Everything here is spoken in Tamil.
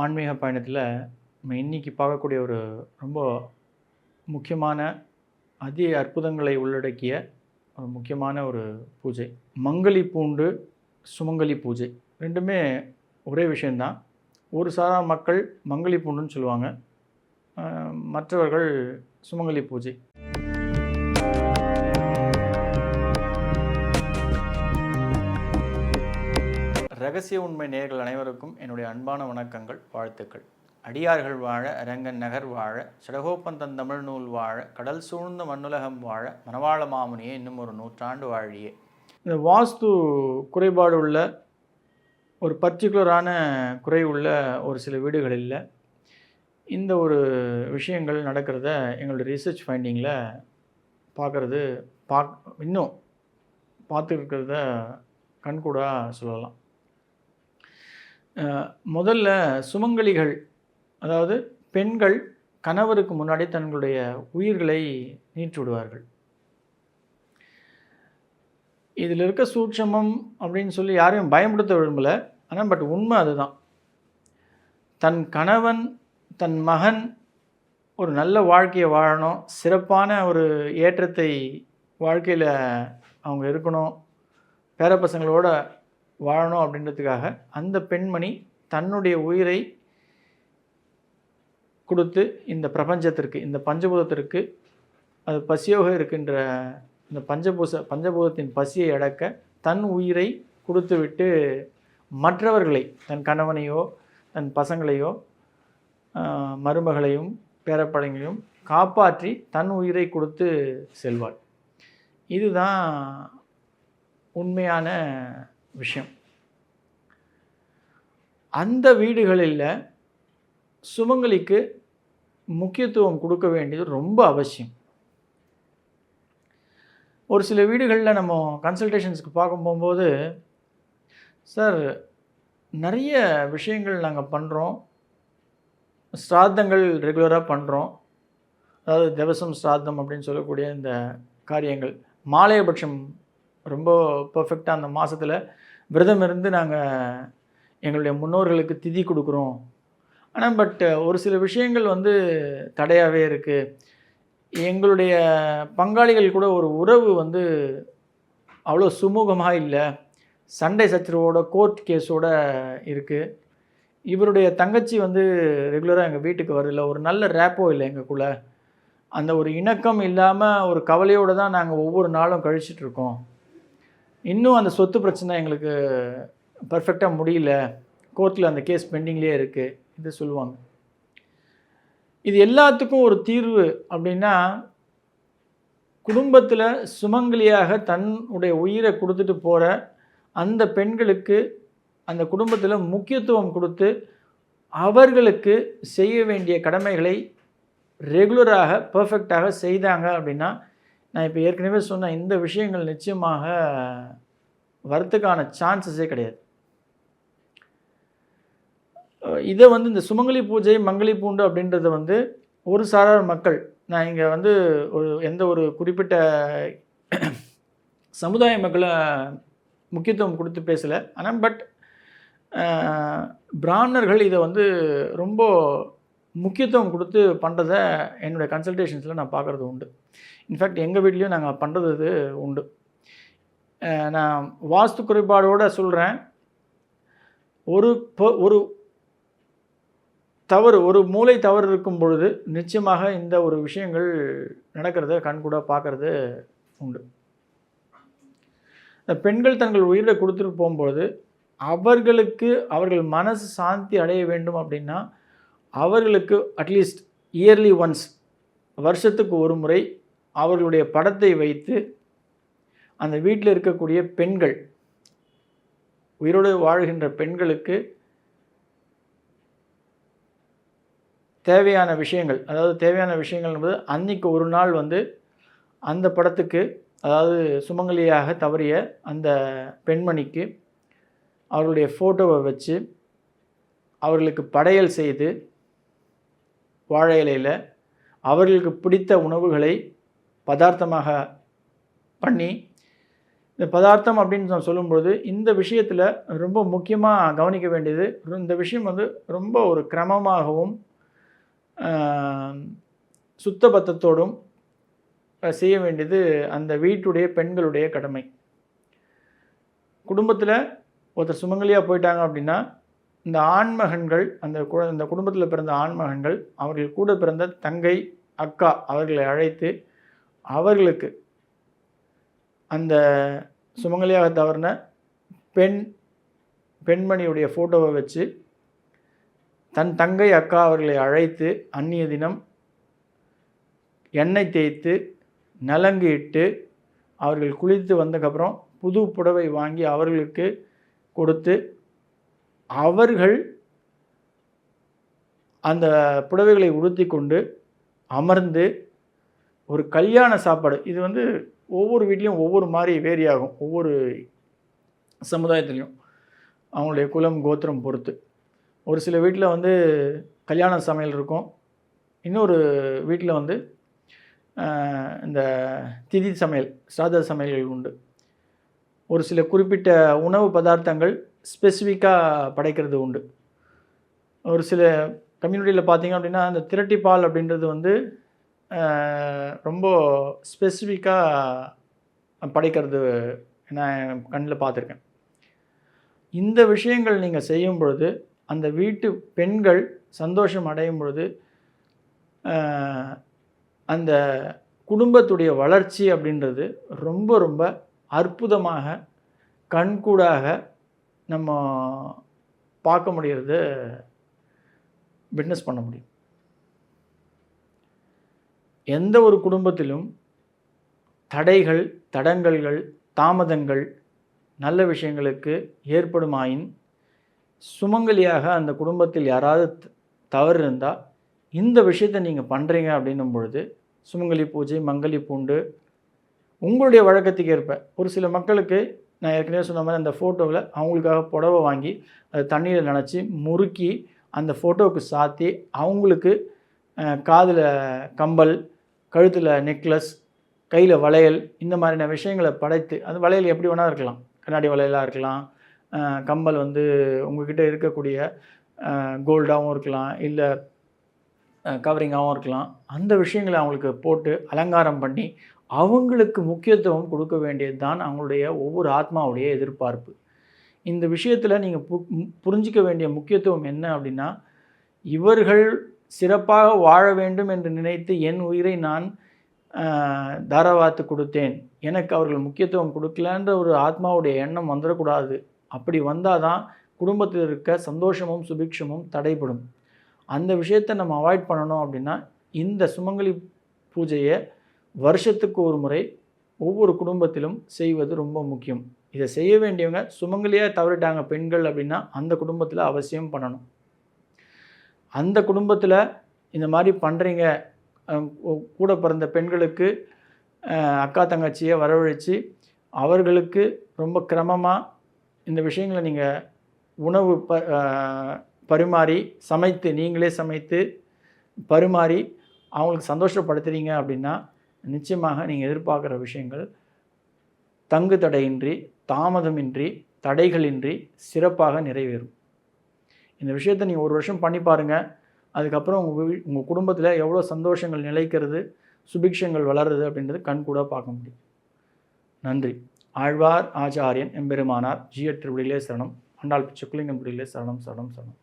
ஆன்மீக பயணத்தில் நம்ம இன்னைக்கு பார்க்கக்கூடிய ஒரு ரொம்ப முக்கியமான அதி அற்புதங்களை உள்ளடக்கிய ஒரு முக்கியமான ஒரு பூஜை. மங்களி பூண்டு, சுமங்கலி பூஜை ரெண்டுமே ஒரே விஷயந்தான். ஒரு சாரா மக்கள் மங்களி பூண்டுன்னு சொல்லுவாங்க, மற்றவர்கள் சுமங்கலி பூஜை. ரகசிய உண்மை நேயர்கள் அனைவருக்கும் என்னுடைய அன்பான வணக்கங்கள், வாழ்த்துக்கள். அடியார்கள் வாழ, அரங்கன் நகர் வாழ, சடகோப்பன் தன் தமிழ் நூல் வாழ, கடல் சூழ்ந்த மண்ணுலகம் வாழ, மணவாள மாமுனியே இன்னும் ஒரு 100 ஆண்டு வாழியே. இந்த வாஸ்து குறைபாடு உள்ள ஒரு பர்டிகுலரான குறை உள்ள ஒரு சில வீடுகளில் இந்த ஒரு விஷயங்கள் நடக்கிறத எங்களுடைய ரிசர்ச் ஃபைண்டிங்கில் இன்னும் பார்த்துருக்கிறத கண்கூடாக சொல்லலாம். முதல்ல சுமங்கலிகள், அதாவது பெண்கள் கணவருக்கு முன்னாடி தங்களுடைய உயிர்களை நீட்டி விடுவார்கள். இதில் இருக்க சூட்சமம் அப்படின்னு சொல்லி யாரையும் பயப்படுத்த விரும்பலை, ஆனால் பட் உண்மை அதுதான். தன் கணவன், தன் மகன் ஒரு நல்ல வாழ்க்கையை வாழணும், சிறப்பான ஒரு ஏற்றத்தை வாழ்க்கையில் அவங்க இருக்கணும், பேரப்பசங்களோட வாழணும் அப்படின்றதுக்காக அந்த பெண்மணி தன்னுடைய உயிரை கொடுத்து இந்த பிரபஞ்சத்திற்கு, இந்த பஞ்சபூதத்திற்கு, அது பசியோக இருக்கின்ற இந்த பஞ்சபூதத்தின் பசியை அடக்க தன் உயிரை கொடுத்து விட்டு மற்றவர்களை, தன் கணவனையோ தன் பசங்களையோ மருமகளையும் பேரப்படைகளையும் காப்பாற்றி தன் உயிரை கொடுத்து செல்வாள். இதுதான் உண்மையான விஷயம். அந்த வீடுகளில் சுமங்கலிக்கு முக்கியத்துவம் கொடுக்க வேண்டியது ரொம்ப அவசியம். ஒரு சில வீடுகளில் நம்ம கன்சல்டேஷன்ஸ்க்கு பார்க்க போகும்போது, சார் நிறைய விஷயங்கள் நாங்கள் பண்ணுறோம், ஸ்ராத்தங்கள் ரெகுலராக பண்ணுறோம், அதாவது திவசம் ஸ்ராத்தம் அப்படின்னு சொல்லக்கூடிய இந்த காரியங்கள், மாலையபட்சம் ரொம்ப பர்ஃபெக்டாக அந்த மாதத்தில் விரதம் இருந்து நாங்கள் எங்களுடைய முன்னோர்களுக்கு திதி கொடுக்குறோம். ஆனால் பட் ஒரு சில விஷயங்கள் தடையாகவே இருக்குது. எங்களுடைய பங்காளிகள் கூட ஒரு உறவு அவ்வளோ சுமூகமாக இல்லை, சண்டை சச்சரவோட கோர்ட் கேஸோடு இருக்குது. இவருடைய தங்கச்சி ரெகுலராக எங்கள் வீட்டுக்கு வரதில்லை, ஒரு நல்ல ரேப்போ இல்லை எங்களுக்குள்ள, அந்த ஒரு இணக்கம் இல்லாமல் ஒரு கவலையோடு தான் நாங்கள் ஒவ்வொரு நாளும் கழிச்சிட்ருக்கோம். இன்னும் அந்த சொத்து பிரச்சனை எங்களுக்கு பர்ஃபெக்டாக முடியல, கோர்ட்டில் அந்த கேஸ் பெண்டிங்லேயே இருக்குது, இது சொல்லுவாங்க. இது எல்லாத்துக்கும் ஒரு தீர்வு அப்படின்னா, குடும்பத்தில் சுமங்கலியாக தன்னுடைய உயிரை கொடுத்துட்டு போகிற அந்த பெண்களுக்கு அந்த குடும்பத்தில் முக்கியத்துவம் கொடுத்து அவர்களுக்கு செய்ய வேண்டிய கடமைகளை ரெகுலராக பர்ஃபெக்டாக செய்தாங்க அப்படின்னா, நான் இப்போ ஏற்கனவே சொன்ன இந்த விஷயங்கள் நிச்சயமாக வரத்துக்கான சான்சஸே கிடையாது. இதை இந்த சுமங்கலி பூஜை, மங்களி பூண்டு அப்படின்றது ஒரு சாரார் மக்கள், நான் இங்கே எந்த ஒரு குறிப்பிட்ட சமுதாய மக்களை முக்கியத்துவம் கொடுத்து பேசலை, ஆனால் பட் பிராமணர்கள் இதை ரொம்ப முக்கியத்துவம் கொடுத்து பண்ணுறதை என்னுடைய கன்சல்டேஷன்ஸில் நான் பார்க்குறது உண்டு. இன்ஃபேக்ட் எங்கள் வீட்லேயும் நாங்கள் பண்ணுறது உண்டு. நான் வாஸ்து குறைபாடோடு சொல்கிறேன், ஒரு மூளை தவறு இருக்கும் பொழுது நிச்சயமாக இந்த ஒரு விஷயங்கள் நடக்கிறத கண்கூட பார்க்குறது உண்டு. இந்த பெண்கள் தங்கள் உயிரை கொடுத்துட்டு போகும்பொழுது அவர்கள் மனசு சாந்தி அடைய வேண்டும் அப்படின்னா, அவர்களுக்கு அட்லீஸ்ட் இயர்லி ஒன்ஸ், வருஷத்துக்கு ஒரு முறை அவர்களுடைய படத்தை வைத்து அந்த வீட்டில் இருக்கக்கூடிய பெண்கள், உயிரோடு வாழ்கின்ற பெண்களுக்கு தேவையான விஷயங்கள், அதாவது தேவையான விஷயங்கள் என்பது அன்றைக்கு ஒரு நாள் அந்த படத்துக்கு, அதாவது சுமங்கலியாக தவறிய அந்த பெண்மணிக்கு அவர்களுடைய ஃபோட்டோவை வச்சு அவர்களுக்கு படையல் செய்து வாழை இலையில் அவர்களுக்கு பிடித்த உணவுகளை பதார்த்தமாக பண்ணி இந்த பதார்த்தம் அப்படின்னு நான் சொல்லும்பொழுது, இந்த விஷயத்தில் ரொம்ப முக்கியமாக கவனிக்க வேண்டியது, இந்த விஷயம் வந்து ரொம்ப ஒரு கிரமமாகவும் ஆ சுத்தபத்தத்தோடும் செய்ய வேண்டியது அந்த வீட்டுடைய பெண்களுடைய கடமை. குடும்பத்தில் ஒருத்தர் சுமங்கலியா போயிட்டாங்க அப்படின்னா, இந்த ஆண்மகன்கள் அந்த குடும்பத்தில் பிறந்த ஆண்மகன்கள், அவர்கள் கூட பிறந்த தங்கை, அக்கா அவர்களை அழைத்து, அவர்களுக்கு அந்த சுமங்கலியாக தவறின பெண்மணியுடைய ஃபோட்டோவை வச்சு, தன் தங்கை, அக்கா அவர்களை அழைத்து, அந்நிய தினம் எண்ணெய் தேய்த்து, நலங்கு இட்டு, அவர்கள் குளித்து வந்தக்கப்புறம் புது புடவை வாங்கி அவர்களுக்கு கொடுத்து, அவர்கள் அந்த புடவைகளை உடுத்தி கொண்டு அமர்ந்து ஒரு கல்யாண சாப்பாடு, இது வந்து ஒவ்வொரு வீட்லேயும் ஒவ்வொரு மாதிரி வேரி ஆகும், ஒவ்வொரு சமுதாயத்துலேயும் அவங்களுடைய குலம் கோத்திரம் பொறுத்து. ஒரு சில வீட்டில் வந்து கல்யாண சமையல் இருக்கும், இன்னொரு வீட்டில் வந்து இந்த திதி சமையல், ஸ்ராத சமையல்கள் உண்டு. ஒரு சில குறிப்பிட்ட உணவு பதார்த்தங்கள் ஸ்பெசிஃபிக்காக படைக்கிறது உண்டு. ஒரு சில கம்யூனிட்டியில் பார்த்திங்க அப்படின்னா, அந்த திரட்டிப்பால் அப்படின்றது வந்து ரொம்ப ஸ்பெசிஃபிக்காக படைக்கிறது நான் கண்ணில் பார்த்துருக்கேன். இந்த விஷயங்கள் நீங்கள் செய்யும் பொழுது, அந்த வீட்டு பெண்கள் சந்தோஷம் அடையும் பொழுது, அந்த குடும்பத்துடைய வளர்ச்சி அப்படின்றது ரொம்ப ரொம்ப அற்புதமாக கண்கூடாக நம்ம பார்க்க முடியறது, விட்னஸ் பண்ண முடியும். எந்த ஒரு குடும்பத்திலும் தடைகள், தடங்கல்கள், தாமதங்கள் நல்ல விஷயங்களுக்கு ஏற்படுமாயின், சுமங்கலியாக அந்த குடும்பத்தில் யாராவது தவறு இருந்தால், இந்த விஷயத்தை நீங்கள் பண்ணுறீங்க அப்படின்னும் பொழுது, சுமங்கலி பூஜை, மங்கலி பூண்டு, உங்களுடைய வழக்கத்துக்கு ஏற்ப ஒரு சில மக்களுக்கு நான் ஏற்கனவே சொன்ன மாதிரி அந்த ஃபோட்டோவில் அவங்களுக்காக புடவை வாங்கி அதை தண்ணியில் நனைச்சி முறுக்கி அந்த ஃபோட்டோவுக்கு சாத்தி, அவங்களுக்கு காதில் கம்பல், கழுத்தில் நெக்லஸ், கையில் வளையல், இந்த மாதிரியான விஷயங்களை படைத்து, அது வளையல் எப்படி வேணால் இருக்கலாம், கண்ணாடி வளையலாக இருக்கலாம், கம்பல் வந்து உங்கள்கிட்ட இருக்கக்கூடிய கோல்டாகவும் இருக்கலாம், இல்லை கவரிங்காகவும் இருக்கலாம். அந்த விஷயங்களை அவங்களுக்கு போட்டு அலங்காரம் பண்ணி அவங்களுக்கு முக்கியத்துவம் கொடுக்க வேண்டியது தான் அவங்களுடைய ஒவ்வொரு ஆத்மாவுடைய எதிர்பார்ப்பு. இந்த விஷயத்தில் நீங்கள் புரிஞ்சிக்க வேண்டிய முக்கியத்துவம் என்ன அப்படின்னா, இவர்கள் சிறப்பாக வாழ வேண்டும் என்று நினைத்து என் உயிரை நான் தாராவாத்து கொடுத்தேன், எனக்கு அவர்கள் முக்கியத்துவம் கொடுக்கலன்ற ஒரு ஆத்மாவுடைய எண்ணம் வந்துடக்கூடாது. அப்படி வந்தால் தான் குடும்பத்தில் இருக்க சந்தோஷமும் சுபிக்ஷமும் தடைப்படும். அந்த விஷயத்தை நம்ம அவாய்ட் பண்ணணும் அப்படின்னா, இந்த சுமங்கலி பூஜையை வருஷத்துக்கு ஒரு முறை ஒவ்வொரு குடும்பத்திலும் செய்வது ரொம்ப முக்கியம். இதை செய்ய வேண்டியவங்க சுமங்கலியாக தவறிட்டாங்க பெண்கள் அப்படின்னா, அந்த குடும்பத்தில் அவசியம் பண்ணணும். அந்த குடும்பத்தில் இந்த மாதிரி பண்ணுறீங்க, கூட பிறந்த பெண்களுக்கு அக்கா தங்கச்சியை வரவழைச்சு அவர்களுக்கு ரொம்ப கிரமமாக இந்த விஷயங்களை நீங்கள் உணவு பரிமாறி சமைத்து, நீங்களே சமைத்து பரிமாறி அவங்களுக்கு சந்தோஷப்படுத்துகிறீங்க அப்படின்னா, நிச்சயமாக நீங்கள் எதிர்பார்க்குற விஷயங்கள் தங்கு தடையின்றி, தாமதமின்றி, தடைகளின்றி சிறப்பாக நிறைவேறும். இந்த விஷயத்தை நீங்கள் ஒரு வருஷம் பண்ணி பாருங்கள். அதுக்கப்புறம் உங்கள் குடும்பத்தில் எவ்வளோ சந்தோஷங்கள் நிலைக்கிறது, சுபிக்ஷங்கள் வளருது அப்படின்றது கண்கூட பார்க்க முடியும். நன்றி. ஆழ்வார் ஆச்சாரியன் எம்பெருமானார் ஜியட் திருவடிகளே சரணம். ஆண்டாள் பிச்சை குலிங்கம் திருவடிகளே சரணம் சரணம் சரணம்.